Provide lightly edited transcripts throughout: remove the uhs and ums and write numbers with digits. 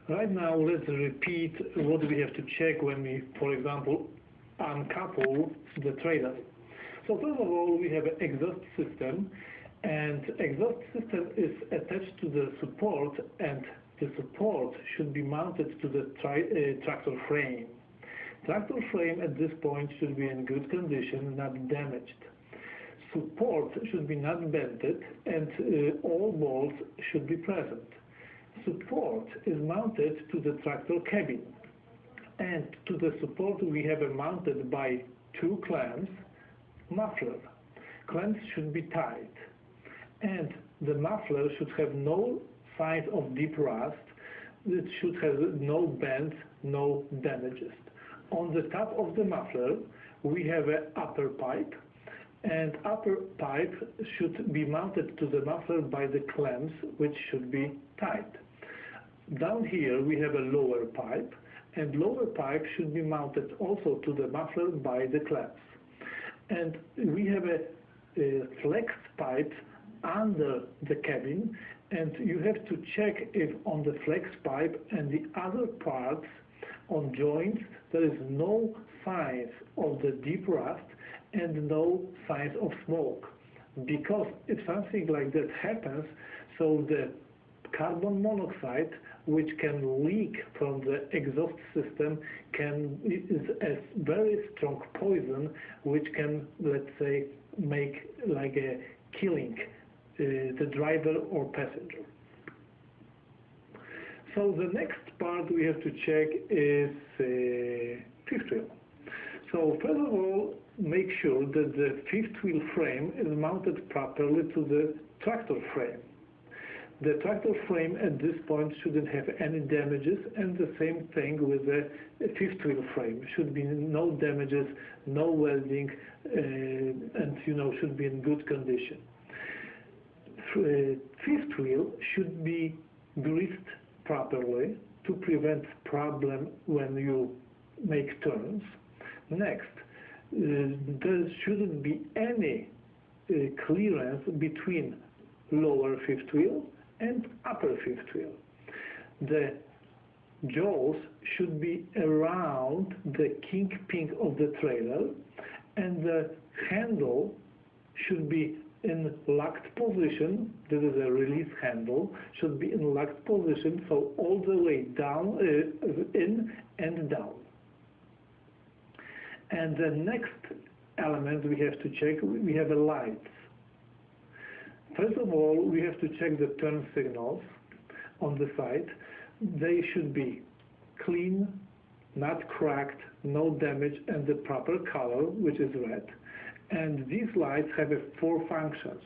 Right now, let's repeat what we have to check when we, for example, uncouple the trailer. So first of all, we have an exhaust system, and exhaust system is attached to the support, and the support should be mounted to the tractor frame. Tractor frame at this point should be in good condition, not damaged. Support should be not bented, and all bolts should be present. Support is mounted to the tractor cabin, and to the support we have mounted by two clamps, muffler. Clamps should be tight, and the muffler should have no signs of deep rust. It should have no bends, no damages. On the top of the muffler we have an upper pipe, and upper pipe should be mounted to the muffler by the clamps, which should be tight. Down here we have a lower pipe, and lower pipe should be mounted also to the muffler by the clamps. And we have a flex pipe under the cabin, and you have to check if on the flex pipe and the other parts on joints there is no signs of the deep rust and no signs of smoke. Because if something like that happens, so the carbon monoxide, which can leak from the exhaust system, is a very strong poison, which can, let's say, make like a killing the driver or passenger. So the next part we have to check is fifth wheel. So first of all, make sure that the fifth wheel frame is mounted properly to the tractor frame. The tractor frame at this point shouldn't have any damages, and the same thing with the fifth wheel frame. Should be no damages, no welding, and should be in good condition. Fifth wheel should be greased properly to prevent problem when you make turns. Next, there shouldn't be any clearance between lower fifth wheel and upper fifth wheel. The jaws should be around the kingpin of the trailer, and the handle should be in locked position. This is a release handle, should be in locked position, so all the way down, in and down. And the next element we have to check, we have a lights. First of all, we have to check the turn signals on the side. They should be clean, not cracked, no damage, and the proper color, which is red. And these lights have four functions: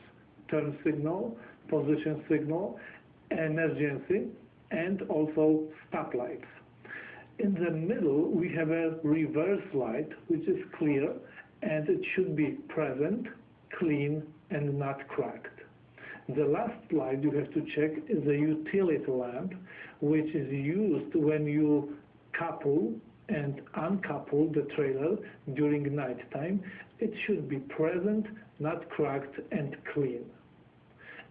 turn signal, position signal, emergency, and also stop lights. In the middle, we have a reverse light, which is clear, and it should be present, clean, and not cracked. The last light you have to check is a utility lamp, which is used when you couple and uncouple the trailer during night time. It should be present, not cracked, and clean.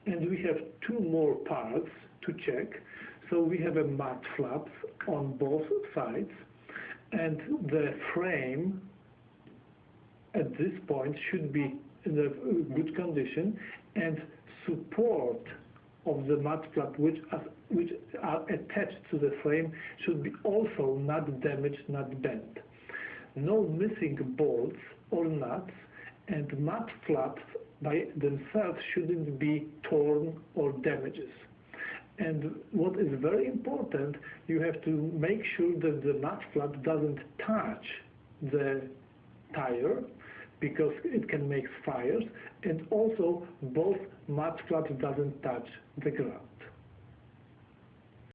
And we have two more parts to check. So we have a mud flaps on both sides, and the frame at this point should be in a good condition, and support of the mud flap which are attached to the frame should be also not damaged, not bent. No missing bolts or nuts, and mud flaps by themselves shouldn't be torn or damages. And what is very important, you have to make sure that the mud flap doesn't touch the tire, because it can make fires, and also both mud flaps doesn't touch the ground.